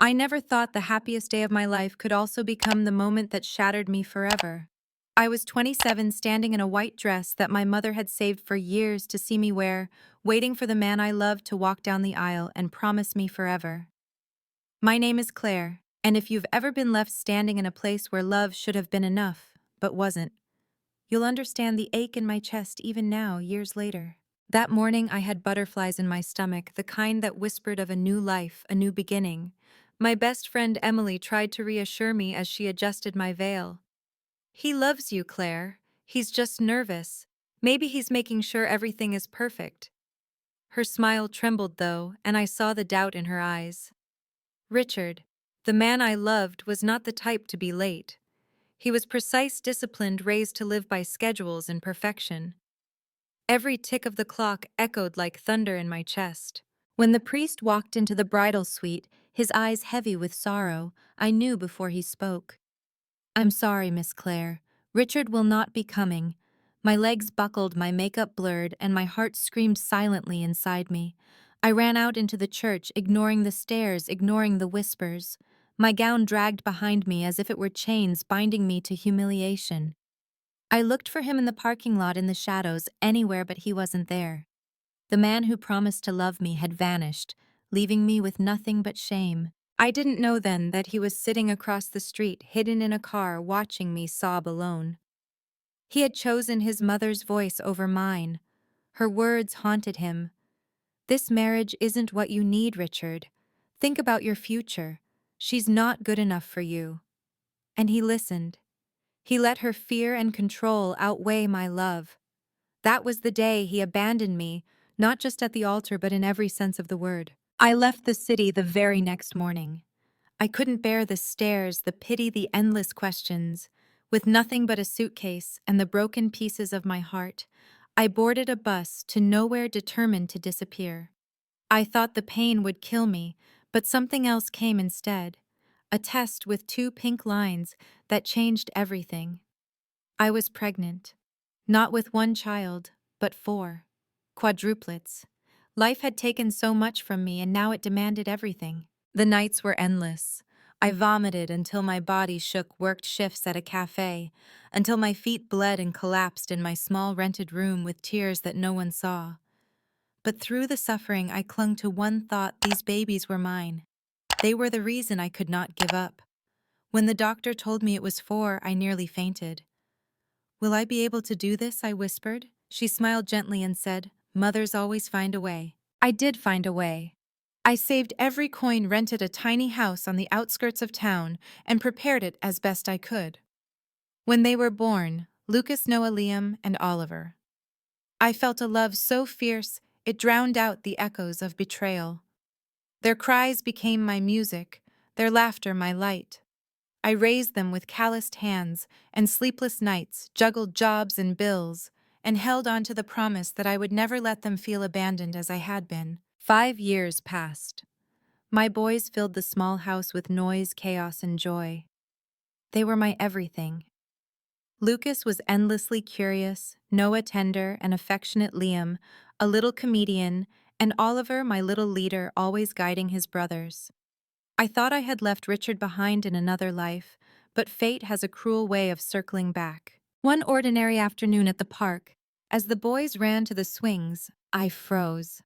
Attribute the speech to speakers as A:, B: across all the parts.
A: I never thought the happiest day of my life could also become the moment that shattered me forever. I was 27, standing in a white dress that my mother had saved for years to see me wear, waiting for the man I loved to walk down the aisle and promise me forever. My name is Claire, and if you've ever been left standing in a place where love should have been enough, but wasn't, you'll understand the ache in my chest even now, years later. That morning I had butterflies in my stomach, the kind that whispered of a new life, a new beginning. My best friend Emily tried to reassure me as she adjusted my veil. "He loves you, Claire. He's just nervous. Maybe he's making sure everything is perfect." Her smile trembled though, and I saw the doubt in her eyes. Richard, the man I loved, was not the type to be late. He was precise, disciplined, raised to live by schedules and perfection. Every tick of the clock echoed like thunder in my chest. When the priest walked into the bridal suite, his eyes heavy with sorrow, I knew before he spoke. "I'm sorry, Miss Claire. Richard will not be coming." My legs buckled, my makeup blurred, and my heart screamed silently inside me. I ran out into the church, ignoring the stares, ignoring the whispers. My gown dragged behind me as if it were chains binding me to humiliation. I looked for him in the parking lot, in the shadows, anywhere, but he wasn't there. The man who promised to love me had vanished, leaving me with nothing but shame. I didn't know then that he was sitting across the street, hidden in a car, watching me sob alone. He had chosen his mother's voice over mine. Her words haunted him. "This marriage isn't what you need, Richard. Think about your future. She's not good enough for you." And he listened. He let her fear and control outweigh my love. That was the day he abandoned me, not just at the altar but in every sense of the word. I left the city the very next morning. I couldn't bear the stares, the pity, the endless questions. With nothing but a suitcase and the broken pieces of my heart, I boarded a bus to nowhere, determined to disappear. I thought the pain would kill me, but something else came instead. A test with 2 pink lines that changed everything. I was pregnant. Not with one child, but 4. Quadruplets. Life had taken so much from me, and now it demanded everything. The nights were endless. I vomited until my body shook, worked shifts at a cafe, until my feet bled and collapsed in my small rented room with tears that no one saw. But through the suffering, I clung to one thought: these babies were mine. They were the reason I could not give up. When the doctor told me it was 4, I nearly fainted. "Will I be able to do this?" I whispered. She smiled gently and said, "Mothers always find a way." I did find a way. I saved every coin, rented a tiny house on the outskirts of town, and prepared it as best I could. When they were born, Lucas, Noah, Liam, and Oliver, I felt a love so fierce it drowned out the echoes of betrayal. Their cries became my music, their laughter my light. I raised them with calloused hands and sleepless nights, juggled jobs and bills, and held on to the promise that I would never let them feel abandoned as I had been. 5 years passed. My boys filled the small house with noise, chaos, and joy. They were my everything. Lucas was endlessly curious, Noah tender and affectionate, Liam a little comedian, and Oliver my little leader, always guiding his brothers. I thought I had left Richard behind in another life, but fate has a cruel way of circling back. One ordinary afternoon at the park, as the boys ran to the swings, I froze.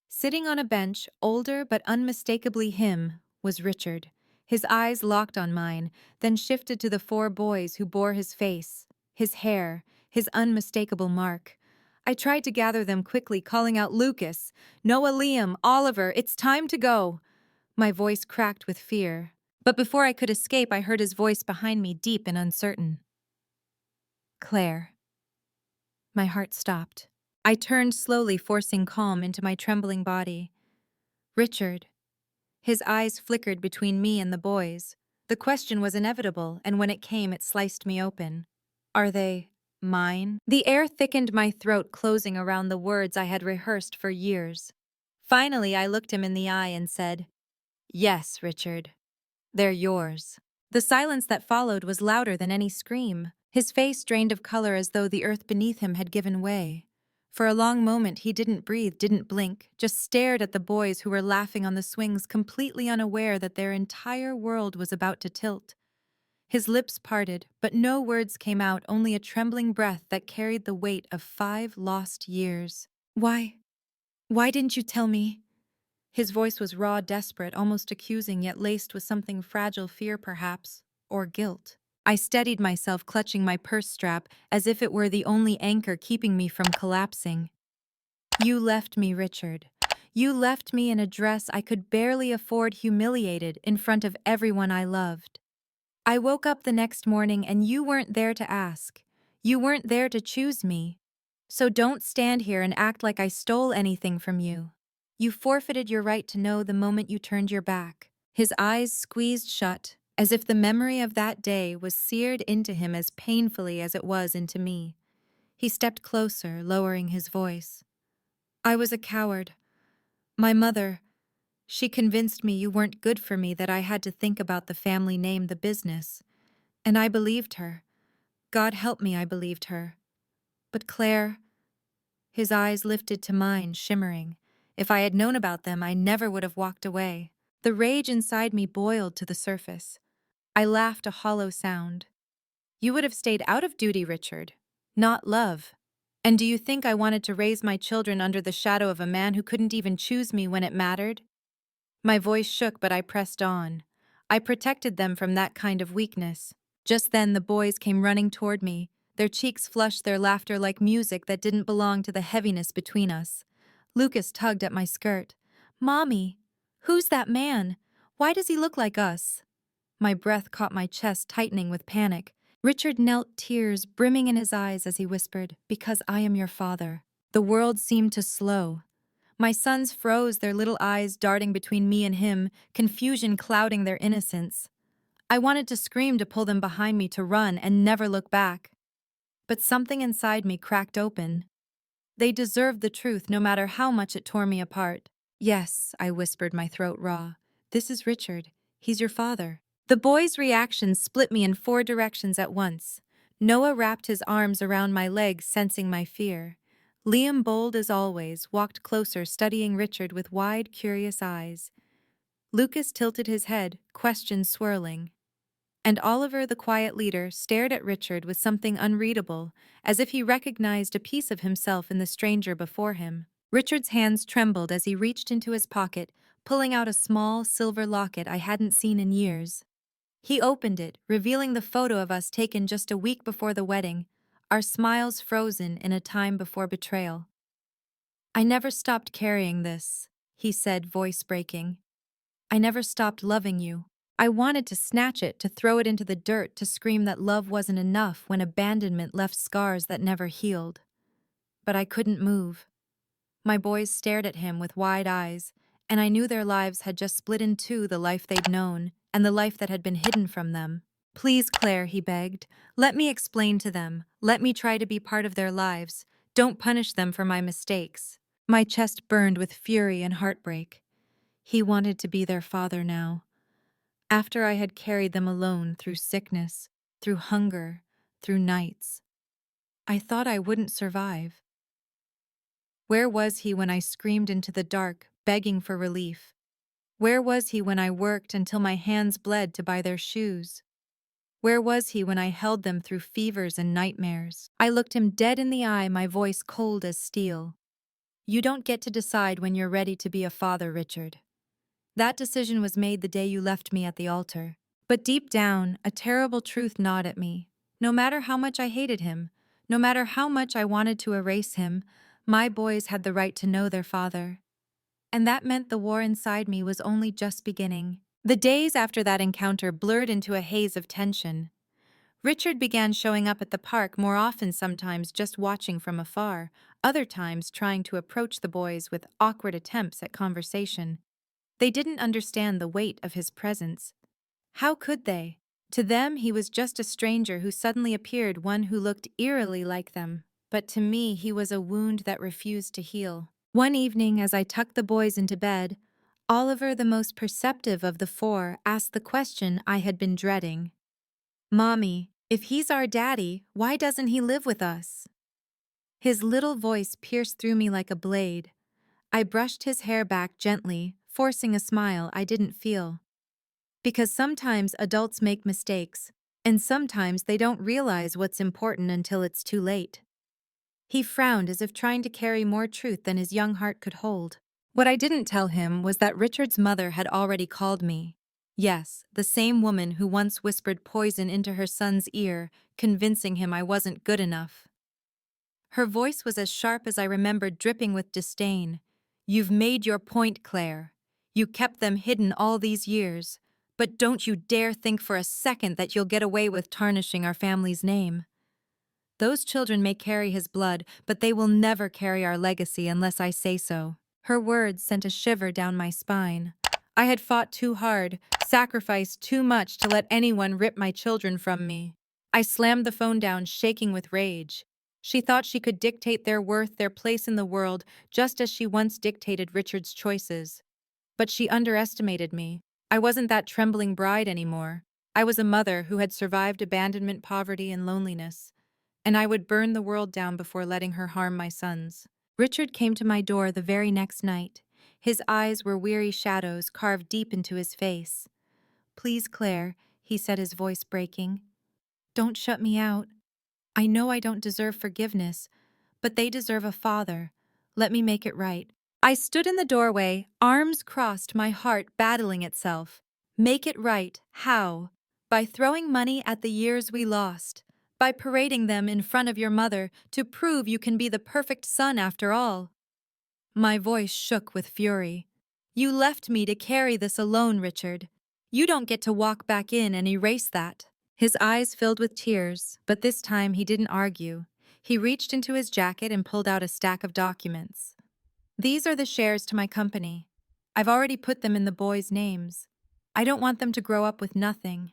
A: Sitting on a bench, older but unmistakably him, was Richard. His eyes locked on mine, then shifted to the 4 boys who bore his face, his hair, his unmistakable mark. I tried to gather them quickly, calling out, "Lucas, Noah, Liam, Oliver, it's time to go." My voice cracked with fear. But before I could escape, I heard his voice behind me, deep and uncertain. "Claire." My heart stopped. I turned slowly, forcing calm into my trembling body. "Richard." His eyes flickered between me and the boys. The question was inevitable, and when it came, it sliced me open. "Are they mine?" The air thickened my throat, closing around the words I had rehearsed for years. Finally, I looked him in the eye and said, "Yes, Richard. They're yours." The silence that followed was louder than any scream. His face drained of color as though the earth beneath him had given way. For a long moment, he didn't breathe, didn't blink, just stared at the boys who were laughing on the swings, completely unaware that their entire world was about to tilt. His lips parted, but no words came out, only a trembling breath that carried the weight of 5 lost years. Why? Why didn't you tell me? His voice was raw, desperate, almost accusing, yet laced with something fragile, fear perhaps, or guilt. I steadied myself, clutching my purse strap, as if it were the only anchor keeping me from collapsing. You left me, Richard. You left me in a dress I could barely afford, humiliated in front of everyone I loved. I woke up the next morning and you weren't there to ask. You weren't there to choose me. So don't stand here and act like I stole anything from you. You forfeited your right to know the moment you turned your back. His eyes squeezed shut, as if the memory of that day was seared into him as painfully as it was into me. He stepped closer, lowering his voice. I was a coward. My mother, she convinced me you weren't good for me, that I had to think about the family name, the business. And I believed her. God help me, I believed her. But Claire, his eyes lifted to mine, shimmering. If I had known about them, I never would have walked away. The rage inside me boiled to the surface. I laughed, a hollow sound. You would have stayed out of duty, Richard, not love. And do you think I wanted to raise my children under the shadow of a man who couldn't even choose me when it mattered? My voice shook, but I pressed on. I protected them from that kind of weakness. Just then the boys came running toward me, their cheeks flushed, their laughter like music that didn't belong to the heaviness between us. Lucas tugged at my skirt. Mommy, who's that man? Why does he look like us? My breath caught my chest, tightening with panic. Richard knelt, tears brimming in his eyes as he whispered, "Because I am your father." The world seemed to slow. My sons froze, their little eyes darting between me and him, confusion clouding their innocence. I wanted to scream, to pull them behind me, to run and never look back. But something inside me cracked open. They deserved the truth, no matter how much it tore me apart. Yes, I whispered, my throat raw. This is Richard. He's your father. The boy's reaction split me in 4 directions at once. Noah wrapped his arms around my legs, sensing my fear. Liam, bold as always, walked closer, studying Richard with wide, curious eyes. Lucas tilted his head, questions swirling. And Oliver, the quiet leader, stared at Richard with something unreadable, as if he recognized a piece of himself in the stranger before him. Richard's hands trembled as he reached into his pocket, pulling out a small silver locket I hadn't seen in years. He opened it, revealing the photo of us taken just a week before the wedding, our smiles frozen in a time before betrayal. I never stopped carrying this, he said, voice breaking. I never stopped loving you. I wanted to snatch it, to throw it into the dirt, to scream that love wasn't enough when abandonment left scars that never healed. But I couldn't move. My boys stared at him with wide eyes, and I knew their lives had just split in two, the life they'd known and the life that had been hidden from them. Please, Claire, he begged. Let me explain to them. Let me try to be part of their lives. Don't punish them for my mistakes. My chest burned with fury and heartbreak. He wanted to be their father now. After I had carried them alone through sickness, through hunger, through nights, I thought I wouldn't survive. Where was he when I screamed into the dark, begging for relief? Where was he when I worked until my hands bled to buy their shoes? Where was he when I held them through fevers and nightmares? I looked him dead in the eye, my voice cold as steel. You don't get to decide when you're ready to be a father, Richard. That decision was made the day you left me at the altar. But deep down, a terrible truth gnawed at me. No matter how much I hated him, no matter how much I wanted to erase him, my boys had the right to know their father. And that meant the war inside me was only just beginning. The days after that encounter blurred into a haze of tension. Richard began showing up at the park more often, sometimes just watching from afar, other times trying to approach the boys with awkward attempts at conversation. They didn't understand the weight of his presence. How could they? To them, he was just a stranger who suddenly appeared, one who looked eerily like them. But to me, he was a wound that refused to heal. One evening, as I tucked the boys into bed, Oliver, the most perceptive of the 4, asked the question I had been dreading. Mommy, if he's our daddy, why doesn't he live with us? His little voice pierced through me like a blade. I brushed his hair back gently, forcing a smile I didn't feel. Because sometimes adults make mistakes, and sometimes they don't realize what's important until it's too late. He frowned as if trying to carry more truth than his young heart could hold. What I didn't tell him was that Richard's mother had already called me. Yes, the same woman who once whispered poison into her son's ear, convincing him I wasn't good enough. Her voice was as sharp as I remembered, dripping with disdain. "You've made your point, Claire. You kept them hidden all these years. But don't you dare think for a second that you'll get away with tarnishing our family's name. Those children may carry his blood, but they will never carry our legacy unless I say so." Her words sent a shiver down my spine. I had fought too hard, sacrificed too much to let anyone rip my children from me. I slammed the phone down, shaking with rage. She thought she could dictate their worth, their place in the world, just as she once dictated Richard's choices. But she underestimated me. I wasn't that trembling bride anymore. I was a mother who had survived abandonment, poverty, and loneliness. And I would burn the world down before letting her harm my sons. Richard came to my door the very next night. His eyes were weary shadows carved deep into his face. "Please, Claire," he said, his voice breaking. "Don't shut me out. I know I don't deserve forgiveness, but they deserve a father. Let me make it right." I stood in the doorway, arms crossed, my heart battling itself. Make it right, how? By throwing money at the years we lost. By parading them in front of your mother to prove you can be the perfect son after all. My voice shook with fury. "You left me to carry this alone, Richard. You don't get to walk back in and erase that." His eyes filled with tears, but this time he didn't argue. He reached into his jacket and pulled out a stack of documents. "These are the shares to my company. I've already put them in the boys' names. I don't want them to grow up with nothing.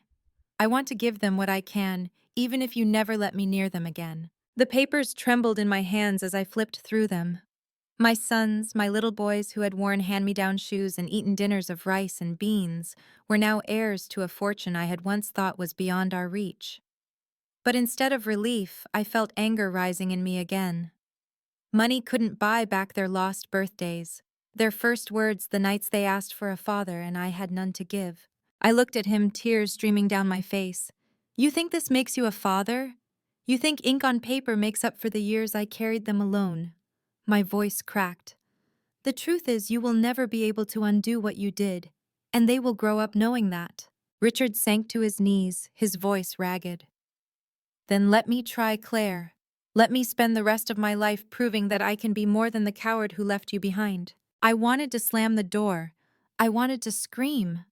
A: I want to give them what I can, even if you never let me near them again." The papers trembled in my hands as I flipped through them. My sons, my little boys who had worn hand-me-down shoes and eaten dinners of rice and beans, were now heirs to a fortune I had once thought was beyond our reach. But instead of relief, I felt anger rising in me again. Money couldn't buy back their lost birthdays, their first words the nights they asked for a father and I had none to give. I looked at him, tears streaming down my face. "You think this makes you a father? You think ink on paper makes up for the years I carried them alone?" My voice cracked. "The truth is, you will never be able to undo what you did, and they will grow up knowing that." Richard sank to his knees, his voice ragged. "Then let me try, Claire. Let me spend the rest of my life proving that I can be more than the coward who left you behind." I wanted to slam the door. I wanted to scream.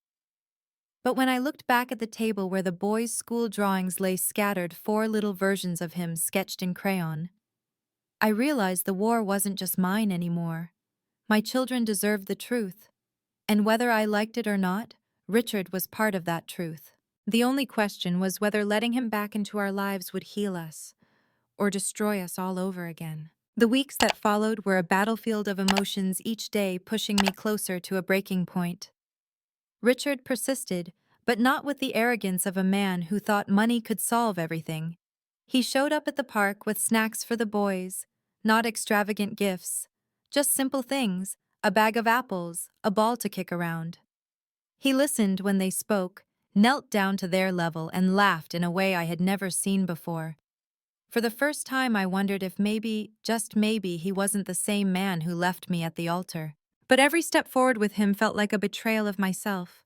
A: But when I looked back at the table where the boys' school drawings lay scattered, 4 little versions of him sketched in crayon, I realized the war wasn't just mine anymore. My children deserved the truth. And whether I liked it or not, Richard was part of that truth. The only question was whether letting him back into our lives would heal us, or destroy us all over again. The weeks that followed were a battlefield of emotions, each day pushing me closer to a breaking point. Richard persisted, but not with the arrogance of a man who thought money could solve everything. He showed up at the park with snacks for the boys, not extravagant gifts, just simple things, a bag of apples, a ball to kick around. He listened when they spoke, knelt down to their level, and laughed in a way I had never seen before. For the first time, I wondered if maybe, just maybe, he wasn't the same man who left me at the altar. But every step forward with him felt like a betrayal of myself.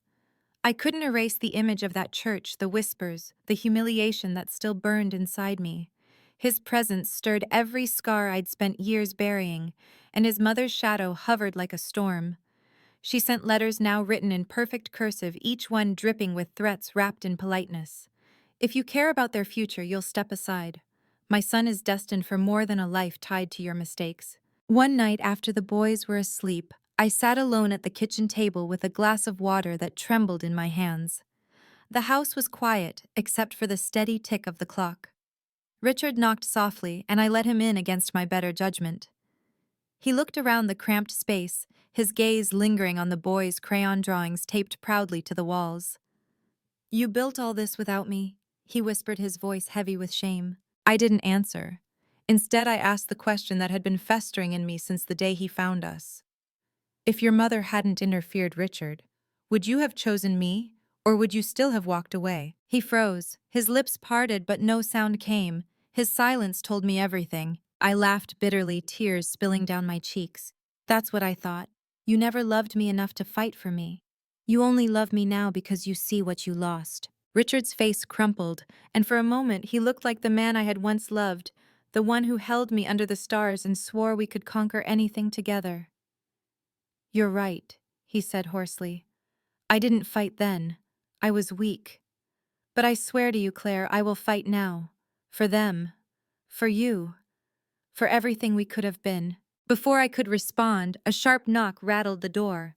A: I couldn't erase the image of that church, the whispers, the humiliation that still burned inside me. His presence stirred every scar I'd spent years burying, and his mother's shadow hovered like a storm. She sent letters now written in perfect cursive, each one dripping with threats wrapped in politeness. "If you care about their future, you'll step aside. My son is destined for more than a life tied to your mistakes." One night after the boys were asleep, I sat alone at the kitchen table with a glass of water that trembled in my hands. The house was quiet, except for the steady tick of the clock. Richard knocked softly, and I let him in against my better judgment. He looked around the cramped space, his gaze lingering on the boys' crayon drawings taped proudly to the walls. "You built all this without me," he whispered, his voice heavy with shame. I didn't answer. Instead, I asked the question that had been festering in me since the day he found us. If your mother hadn't interfered, Richard, would you have chosen me, or would you still have walked away? He froze, his lips parted but no sound came. His silence told me everything. I laughed bitterly, tears spilling down my cheeks. That's what I thought. You never loved me enough to fight for me. You only love me now because you see what you lost. Richard's face crumpled, and for a moment he looked like the man I had once loved, the one who held me under the stars and swore we could conquer anything together. You're right, he said hoarsely. I didn't fight then. I was weak. But I swear to you, Claire, I will fight now. For them. For you. For everything we could have been. Before I could respond, a sharp knock rattled the door.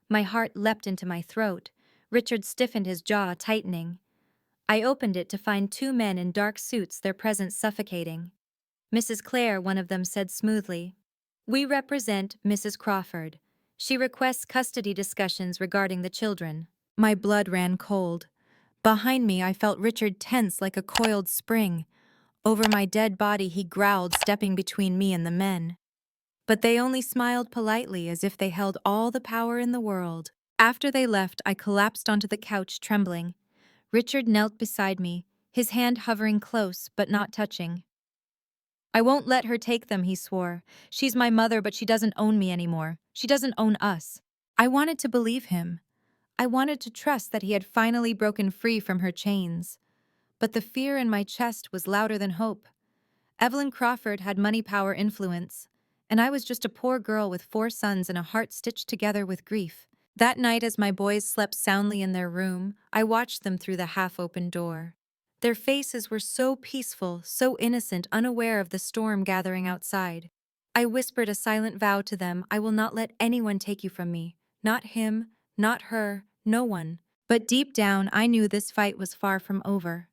A: My heart leapt into my throat. Richard stiffened, his jaw tightening. I opened it to find two men in dark suits, their presence suffocating. Mrs. Clare, one of them said smoothly. We represent Mrs. Crawford. She requests custody discussions regarding the children. My blood ran cold. Behind me, I felt Richard tense like a coiled spring. Over my dead body, he growled, stepping between me and the men. But they only smiled politely, as if they held all the power in the world. After they left, I collapsed onto the couch, trembling. Richard knelt beside me, his hand hovering close but not touching. I won't let her take them, he swore. She's my mother, but she doesn't own me anymore. She doesn't own us. I wanted to believe him. I wanted to trust that he had finally broken free from her chains. But the fear in my chest was louder than hope. Evelyn Crawford had money, power, influence, and I was just a poor girl with 4 sons and a heart stitched together with grief. That night, as my boys slept soundly in their room, I watched them through the half-open door. Their faces were so peaceful, so innocent, unaware of the storm gathering outside. I whispered a silent vow to them: I will not let anyone take you from me. Not him, not her, no one. But deep down, I knew this fight was far from over.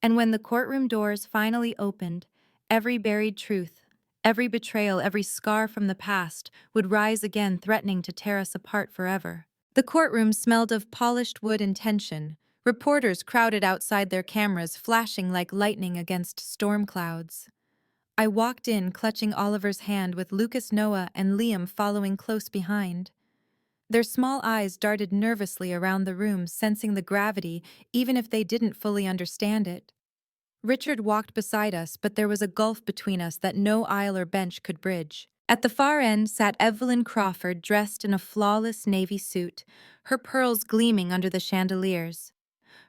A: And when the courtroom doors finally opened, every buried truth, every betrayal, every scar from the past would rise again, threatening to tear us apart forever. The courtroom smelled of polished wood and tension. Reporters crowded outside, their cameras flashing like lightning against storm clouds. I walked in, clutching Oliver's hand, with Lucas, Noah, and Liam following close behind. Their small eyes darted nervously around the room, sensing the gravity, even if they didn't fully understand it. Richard walked beside us, but there was a gulf between us that no aisle or bench could bridge. At the far end sat Evelyn Crawford, dressed in a flawless navy suit, her pearls gleaming under the chandeliers.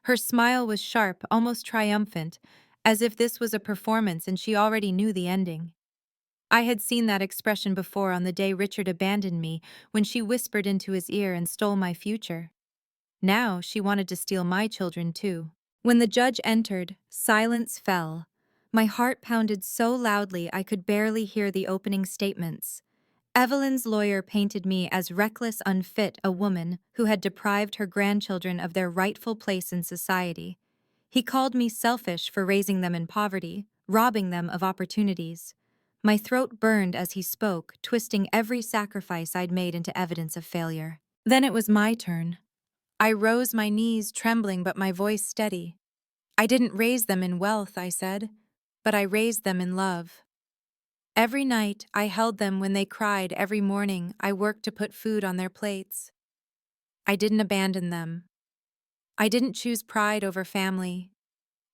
A: Her smile was sharp, almost triumphant, as if this was a performance and she already knew the ending. I had seen that expression before on the day Richard abandoned me, when she whispered into his ear and stole my future. Now she wanted to steal my children too. When the judge entered, silence fell. My heart pounded so loudly I could barely hear the opening statements. Evelyn's lawyer painted me as reckless, unfit, a woman who had deprived her grandchildren of their rightful place in society. He called me selfish for raising them in poverty, robbing them of opportunities. My throat burned as he spoke, twisting every sacrifice I'd made into evidence of failure. Then it was my turn. I rose, my knees trembling but my voice steady. I didn't raise them in wealth, I said, but I raised them in love. Every night I held them when they cried, every morning I worked to put food on their plates. I didn't abandon them. I didn't choose pride over family.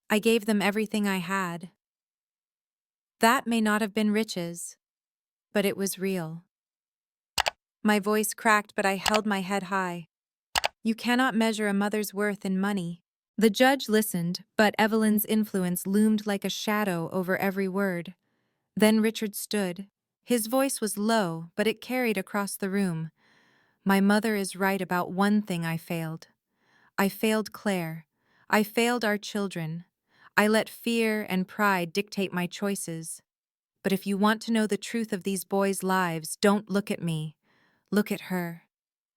A: I gave them everything I had. That may not have been riches, but it was real. My voice cracked, but I held my head high. You cannot measure a mother's worth in money. The judge listened, but Evelyn's influence loomed like a shadow over every word. Then Richard stood. His voice was low, but it carried across the room. My mother is right about one thing I failed. I failed Claire. I failed our children. I let fear and pride dictate my choices. But if you want to know the truth of these boys' lives, don't look at me. Look at her.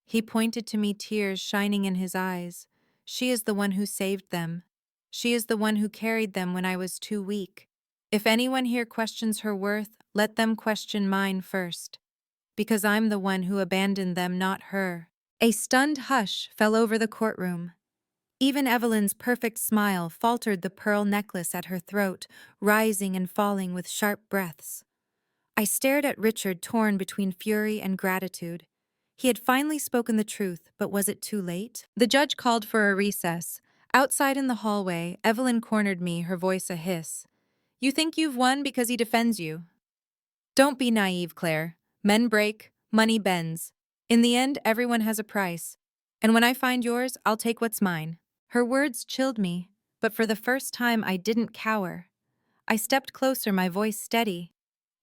A: He pointed to me, tears shining in his eyes. She is the one who saved them. She is the one who carried them when I was too weak. If anyone here questions her worth, let them question mine first. Because I'm the one who abandoned them, not her. A stunned hush fell over the courtroom. Even Evelyn's perfect smile faltered, the pearl necklace at her throat, rising and falling with sharp breaths. I stared at Richard, torn between fury and gratitude. He had finally spoken the truth, but was it too late? The judge called for a recess. Outside in the hallway, Evelyn cornered me, her voice a hiss. "You think you've won because he defends you? Don't be naive, Claire. Men break, money bends. In the end, everyone has a price. And when I find yours, I'll take what's mine." Her words chilled me, but for the first time I didn't cower. I stepped closer, my voice steady.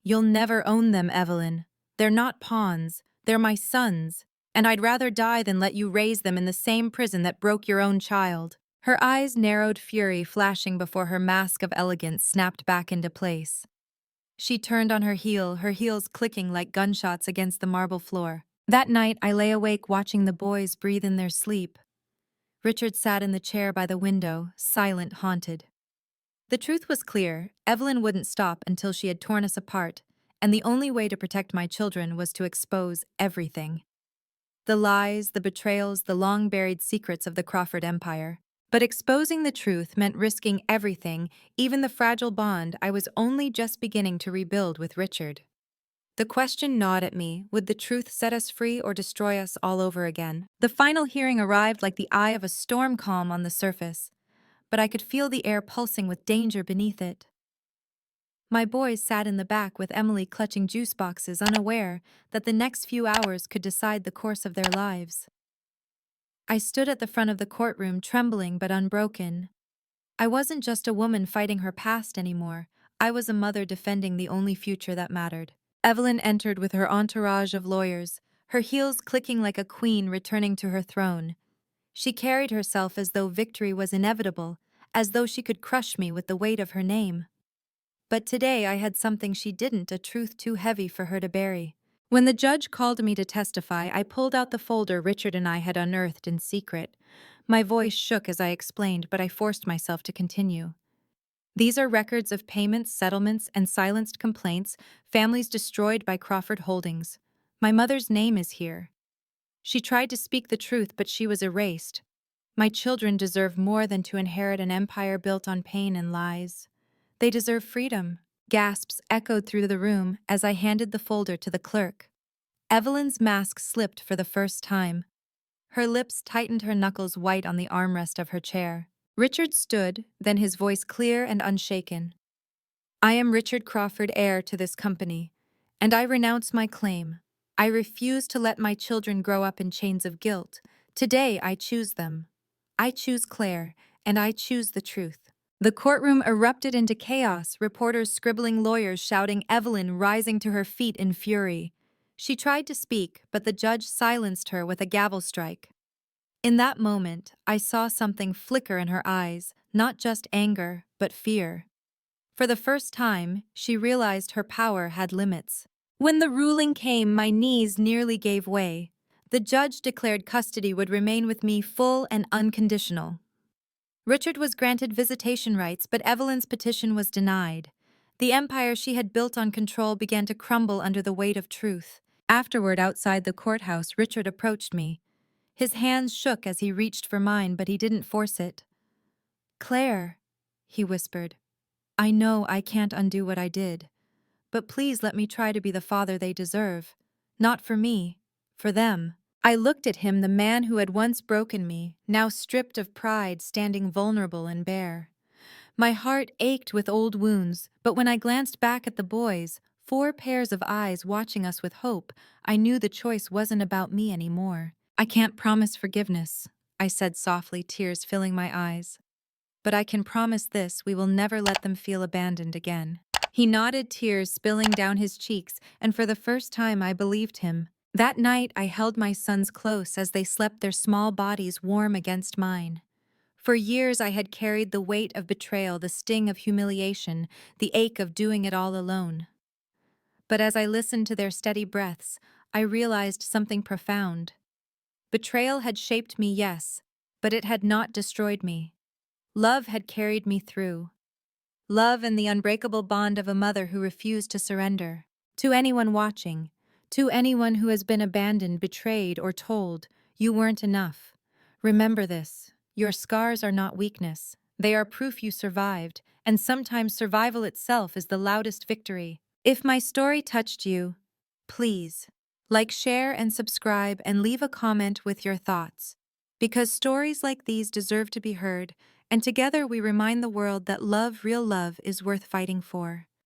A: "You'll never own them, Evelyn. They're not pawns. They're my sons. And I'd rather die than let you raise them in the same prison that broke your own child." Her eyes narrowed, fury flashing before her mask of elegance snapped back into place. She turned on her heel, her heels clicking like gunshots against the marble floor. That night, I lay awake watching the boys breathe in their sleep. Richard sat in the chair by the window, silent, haunted. The truth was clear. Evelyn wouldn't stop until she had torn us apart, and the only way to protect my children was to expose everything. The lies, the betrayals, the long-buried secrets of the Crawford Empire. But exposing the truth meant risking everything, even the fragile bond I was only just beginning to rebuild with Richard. The question gnawed at me: would the truth set us free or destroy us all over again? The final hearing arrived like the eye of a storm, calm on the surface, but I could feel the air pulsing with danger beneath it. My boys sat in the back with Emily clutching juice boxes, unaware that the next few hours could decide the course of their lives. I stood at the front of the courtroom, trembling but unbroken. I wasn't just a woman fighting her past anymore. I was a mother defending the only future that mattered. Evelyn entered with her entourage of lawyers, her heels clicking like a queen returning to her throne. She carried herself as though victory was inevitable, as though she could crush me with the weight of her name. But today I had something she didn't, a truth too heavy for her to bury. When the judge called me to testify, I pulled out the folder Richard and I had unearthed in secret. My voice shook as I explained, but I forced myself to continue. "These are records of payments, settlements, and silenced complaints, families destroyed by Crawford Holdings. My mother's name is here. She tried to speak the truth, but she was erased. My children deserve more than to inherit an empire built on pain and lies. They deserve freedom." Gasps echoed through the room as I handed the folder to the clerk. Evelyn's mask slipped for the first time. Her lips tightened, her knuckles white on the armrest of her chair. Richard stood, then his voice clear and unshaken. "I am Richard Crawford, heir to this company, and I renounce my claim. I refuse to let my children grow up in chains of guilt. Today I choose them. I choose Claire, and I choose the truth." The courtroom erupted into chaos, reporters scribbling, lawyers shouting, Evelyn rising to her feet in fury. She tried to speak, but the judge silenced her with a gavel strike. In that moment, I saw something flicker in her eyes, not just anger, but fear. For the first time, she realized her power had limits. When the ruling came, my knees nearly gave way. The judge declared custody would remain with me, full and unconditional. Richard was granted visitation rights, but Evelyn's petition was denied. The empire she had built on control began to crumble under the weight of truth. Afterward, outside the courthouse, Richard approached me. His hands shook as he reached for mine, but he didn't force it. "Claire," he whispered, "I know I can't undo what I did, but please let me try to be the father they deserve. Not for me, for them." I looked at him, the man who had once broken me, now stripped of pride, standing vulnerable and bare. My heart ached with old wounds, but when I glanced back at the boys, 4 pairs of eyes watching us with hope, I knew the choice wasn't about me anymore. "I can't promise forgiveness," I said softly, tears filling my eyes. "But I can promise this: we will never let them feel abandoned again." He nodded, tears spilling down his cheeks, and for the first time I believed him. That night I held my sons close as they slept, their small bodies warm against mine. For years I had carried the weight of betrayal, the sting of humiliation, the ache of doing it all alone. But as I listened to their steady breaths, I realized something profound. Betrayal had shaped me, yes, but it had not destroyed me. Love had carried me through. Love and the unbreakable bond of a mother who refused to surrender. To anyone watching, to anyone who has been abandoned, betrayed, or told, "You weren't enough," remember this: Your scars are not weakness. They are proof you survived, and sometimes survival itself is the loudest victory. If my story touched you, please like, share, and subscribe, and leave a comment with your thoughts. Because stories like these deserve to be heard, and together we remind the world that love, real love, is worth fighting for.